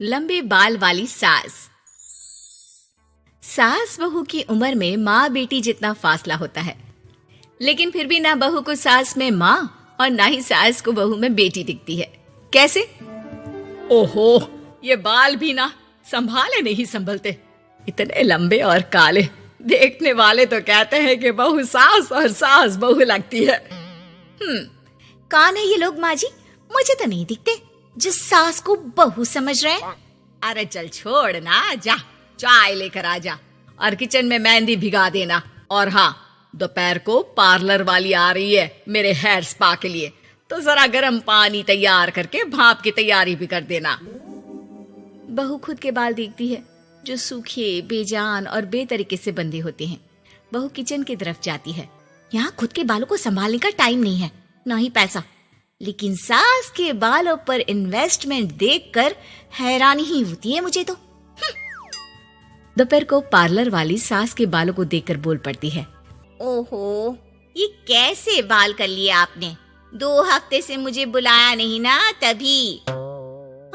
लंबे बाल वाली सास। सास बहू की उम्र में माँ बेटी जितना फासला होता है, लेकिन फिर भी ना बहू को सास में माँ और ना ही सास को बहू में बेटी दिखती है। कैसे? ओहो, ये बाल भी ना संभाले नहीं संभलते, इतने लंबे और काले। देखने वाले तो कहते हैं कि बहू सास और सास बहू लगती है। कौन है ये लोग माँ जी? मुझे तो नहीं दिखते जो सास को बहू समझ रहे हैं। अरे चल छोड़ ना, जा चाय लेकर आ जा और किचन में मेहंदी भिगा देना। और हाँ, दोपहर को पार्लर वाली आ रही है मेरे हेयर स्पा के लिए, तो जरा गर्म पानी तैयार करके भाप की तैयारी भी कर देना। बहू खुद के बाल देखती है जो सूखे, बेजान और बेतरीके से बंधे होते हैं। बहू किचन की तरफ जाती है। यहाँ खुद के बालों को संभालने का टाइम नहीं है, ना ही पैसा, लेकिन सास के बालों पर इन्वेस्टमेंट देखकर हैरानी ही होती है मुझे तो। दोपहर को पार्लर वाली सास के बालों को देखकर बोल पड़ती है, ओहो, ये कैसे बाल कर लिए आपने? 2 हफ्ते से मुझे बुलाया नहीं ना, तभी।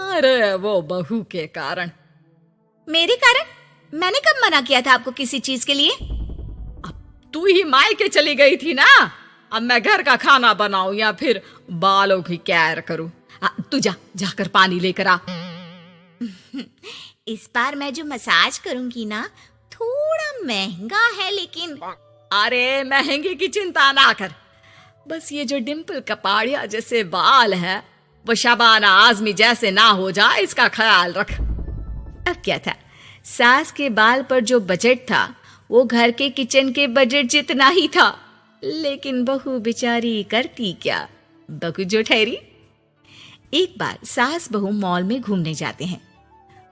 अरे वो बहू के कारण। मेरे कारण? मैंने कब मना किया था आपको किसी चीज के लिए? अब तू ही मायके चली गई थी ना, अब मैं घर का खाना बनाऊं या फिर बालों की केयर करूं? तू जाकर पानी लेकर आ। इस बार मैं जो मसाज करूंगी ना, थोड़ा महंगा है, लेकिन अरे महंगे की चिंता ना कर, बस ये जो डिम्पल कपाड़िया जैसे बाल है वो शबाना आजमी जैसे ना हो जाए, इसका ख्याल रख। अब क्या था, सास के बाल पर जो बजट था वो घर के किचन के बजट जितना ही था, लेकिन बहू बेचारी करती क्या, बहू जो ठहरी। एक बार सास बहू मॉल में घूमने जाते हैं।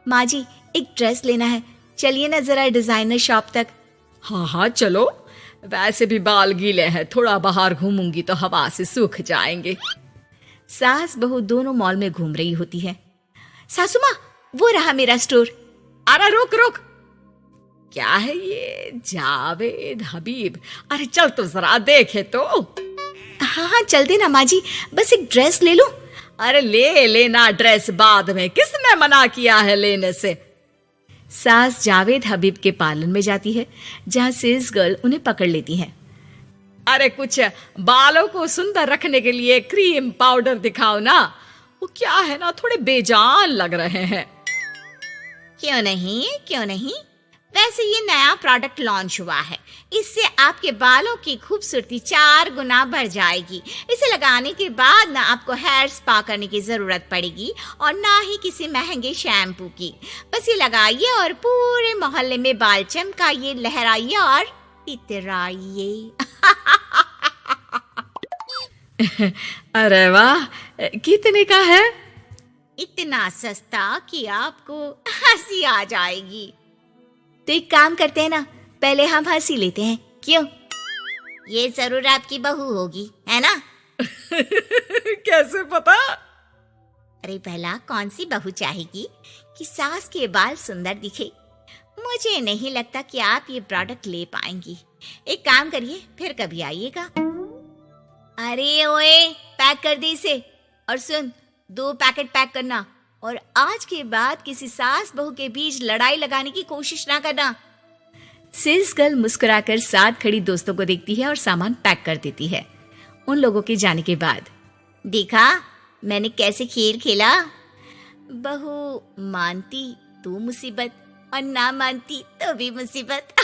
माँ जी, एक ड्रेस लेना है, चलिए ना जरा डिजाइनर शॉप तक। हाँ चलो, वैसे भी बाल गीले हैं, थोड़ा बाहर घूमूंगी तो हवा से सूख जाएंगे। सास बहू दोनों मॉल में घूम रही होती है। सासू माँ, वो रहा मेरा स्टोर। अरे रुक, क्या है ये? जावेद हबीब। अरे चल तो जरा देखे तो। हाँ चल देना माँ जी, बस एक ड्रेस ले लूं। अरे ले लेना ड्रेस बाद में, किसने मना किया है लेने से? सास जावेद हबीब के पार्लर में जाती है, जहाँ सेल्स गर्ल उन्हें पकड़ लेती है। अरे कुछ बालों को सुंदर रखने के लिए क्रीम पाउडर दिखाओ ना, वो क्या है ना, थोड़े बेजान लग रहे हैं। क्यों नहीं, वैसे ये नया प्रोडक्ट लॉन्च हुआ है, इससे आपके बालों की खूबसूरती 4 गुना बढ़ जाएगी। इसे लगाने के बाद ना आपको हेयर स्पा करने की जरूरत पड़ेगी और ना ही किसी महंगे शैम्पू की। बस ये लगाइए और पूरे मोहल्ले में बाल चमकाइए, लहराइए और इतराइए। अरे वाह, कितने का है? इतना सस्ता कि आपको हंसी आ जाएगी। तो एक काम करते हैं ना, पहले हम हंसी लेते हैं, क्यों? ये जरूर आपकी बहू होगी, है ना? कैसे पता? अरे भला कौन सी बहू चाहेगी कि सास के बाल सुंदर दिखे? मुझे नहीं लगता कि आप ये प्रोडक्ट ले पाएंगी। एक काम करिए, फिर कभी आइएगा। अरे ओए, पैक कर दे इसे। और सुन, 2 पैकेट पैक करना, और आज के बाद किसी सास बहू के बीच लड़ाई लगाने की कोशिश ना करना। सेल्स गर्ल मुस्कुराकर साथ खड़ी दोस्तों को देखती है और सामान पैक कर देती है। उन लोगों के जाने के बाद, देखा मैंने कैसे खेल खेला? बहू मानती तो मुसीबत, और ना मानती तो भी मुसीबत।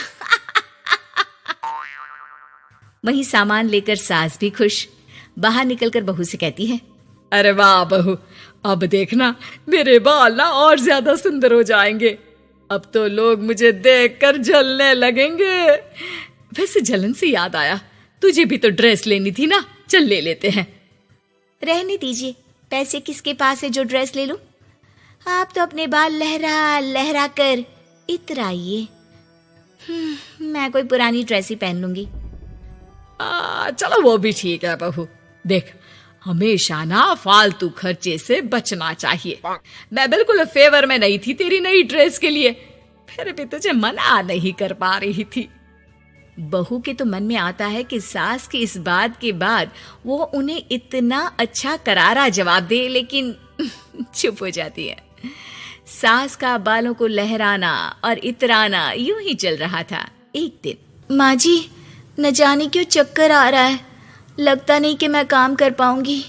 वहीं सामान लेकर सास भी खुश बाहर निकलकर बहू से कहती है, अरे वाह बहू, अब देखना मेरे बाल ना और ज्यादा सुंदर हो जाएंगे। अब तो लोग मुझे देखकर जलने लगेंगे। वैसे जलन से याद आया, तुझे भी तो ड्रेस लेनी थी ना, चल ले लेते हैं। रहने दीजिए, पैसे किसके पास है जो ड्रेस ले लूं? आप तो अपने बाल लहरा लहरा कर इतराइए। मैं कोई पुरानी ड्रेस ही पहन लूंगी। चलो वो भी ठीक है बहू। देख, हमेशा ना फालतू खर्चे से बचना चाहिए। मैं बिल्कुल फेवर में नहीं थी तेरी नई ड्रेस के लिए, फिर भी तुझे मना नहीं कर पा रही थी। बहू के तो मन में आता है कि सास की इस बात के बाद वो उन्हें इतना अच्छा करारा जवाब दे, लेकिन चुप हो जाती है। सास का बालों को लहराना और इतराना यूं ही चल रहा था। एक दिन, माँ जी, न जाने क्यों चक्कर आ रहा है, लगता नहीं कि मैं काम कर पाऊंगी।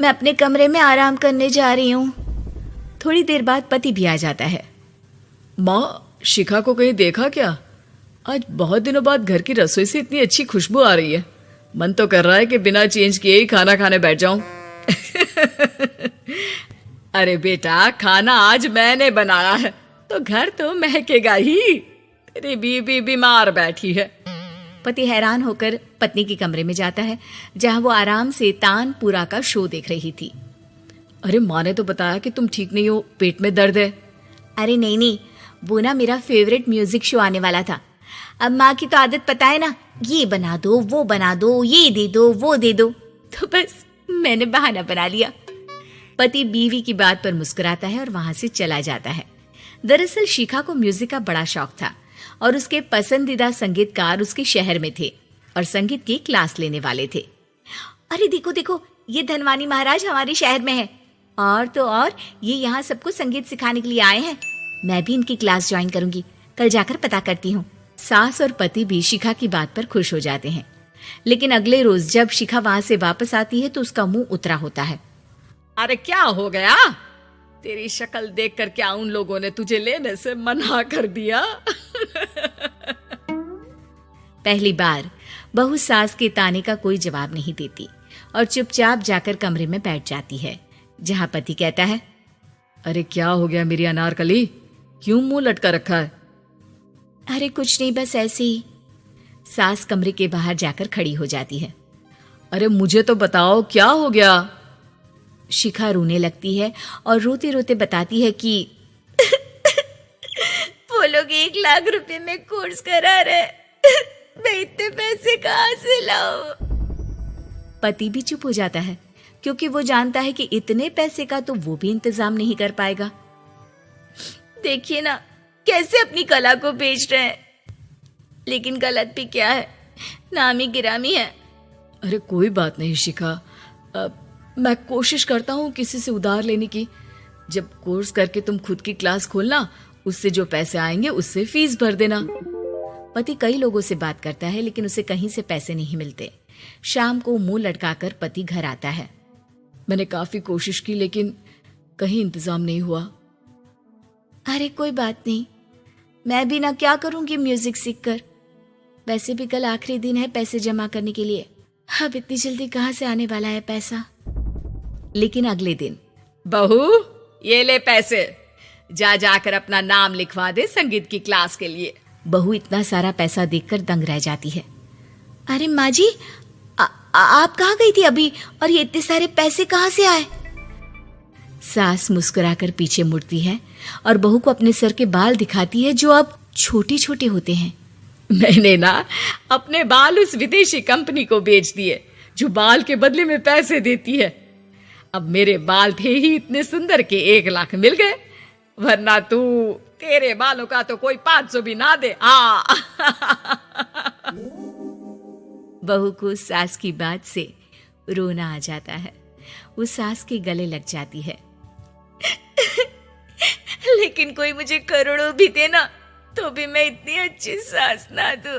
मैं अपने कमरे में आराम करने जा रही हूँ। थोड़ी देर बाद पति भी आ जाता है। माँ, शिखा को कहीं देखा क्या? आज बहुत दिनों बाद घर की रसोई से इतनी अच्छी खुशबू आ रही है। मन तो कर रहा है कि बिना चेंज किए ही खाना खाने बैठ जाऊं। अरे बेटा, खाना आज मैंने बनाया है तो घर तो महकेगा ही। तेरी बीबी बीमार बैठी है। पति हैरान होकर पत्नी के कमरे में जाता है, जहां वो आराम से तानपुरा का शो देख रही थी। अरे, माँ ने तो बताया कि तुम ठीक नहीं हो, पेट में दर्द है। अरे नहीं, वो ना मेरा फेवरेट म्यूजिक शो आने वाला था। अब माँ की तो आदत पता है ना, ये बना दो, वो बना दो, ये दे दो, वो दे दो, तो बस मैंने बहाना बना लिया। पति बीवी की बात पर मुस्कुराता है और वहां से चला जाता है। दरअसल शिखा को म्यूजिक का बड़ा शौक था और उसके पसंदीदा संगीतकार उसके शहर में थे और संगीत की क्लास लेने वाले थे। अरे देखो देखो, ये धनवानी महाराज हमारे शहर में है, और तो और ये यहाँ सबको संगीत सिखाने के लिए आए हैं। मैं भी इनकी क्लास ज्वाइन करूंगी, कल जाकर पता करती हूँ। सास और पति भी शिखा की बात पर खुश हो जाते हैं, लेकिन अगले रोज जब शिखा वहां से वापस आती है तो उसका मुंह उतरा होता है। अरे क्या हो गया? तेरी शक्ल देखकर क्या उन लोगों ने तुझे लेने से मना कर दिया? पहली बार बहू सास के ताने का कोई जवाब नहीं देती और चुपचाप जाकर कमरे में बैठ जाती है, जहां पति कहता है, अरे क्या हो गया मेरी अनारकली, क्यों मुंह लटका रखा है? अरे कुछ नहीं, बस ऐसे ही। सास कमरे के बाहर जाकर खड़ी हो जाती है। अरे मुझे तो बताओ, क्या हो गया? शिखा रोने लगती है और रोते रोते बताती है कि वो लोग 1 लाख रुपए में कोर्स करा रहे, मैं इतने पैसे कहाँ से लाऊं? पति भी चुप हो जाता है, क्योंकि वो जानता है कि इतने पैसे का तो वो भी इंतजाम नहीं कर पाएगा। देखिए ना, कैसे अपनी कला को बेच रहे हैं, लेकिन गलत भी क्या है, नामी गिरामी है। अरे कोई बात नहीं शिखा, मैं कोशिश करता हूँ किसी से उधार लेने की। जब कोर्स करके तुम खुद की क्लास खोलना, उससे जो पैसे आएंगे उससे फीस भर देना। पति कई लोगों से बात करता है, लेकिन उसे कहीं से पैसे नहीं मिलते। शाम को मुंह लटकाकर पति घर आता है। मैंने काफी कोशिश की, लेकिन कहीं इंतजाम नहीं हुआ। अरे कोई बात नहीं, मैं भी ना क्या करूंगी म्यूजिक सीखकर। वैसे भी कल आखिरी दिन है पैसे जमा करने के लिए। अब इतनी जल्दी कहाँ से आने वाला है पैसा? लेकिन अगले दिन, बहू ये ले पैसे, जा जाकर अपना नाम लिखवा दे संगीत की क्लास के लिए। बहू इतना सारा पैसा देखकर दंग रह जाती है। अरे माँ जी, आप कहाँ गई थी अभी, और ये इतने सारे पैसे कहाँ से आए? सास मुस्कुराकर पीछे मुड़ती है और बहू को अपने सर के बाल दिखाती है, जो अब छोटे छोटे होते हैं। मैंने ना अपने बाल उस विदेशी कंपनी को बेच दिए, जो बाल के बदले में पैसे देती है। अब मेरे बाल थे ही इतने सुंदर के 1 लाख मिल गए, वरना तेरे बालों का तो कोई 500 भी ना दे। बहू को सास की बात से रोना आ जाता है। वो सास के गले लग जाती है। लेकिन कोई मुझे करोड़ों भी दे ना, तो भी मैं इतनी अच्छी सास ना दूं।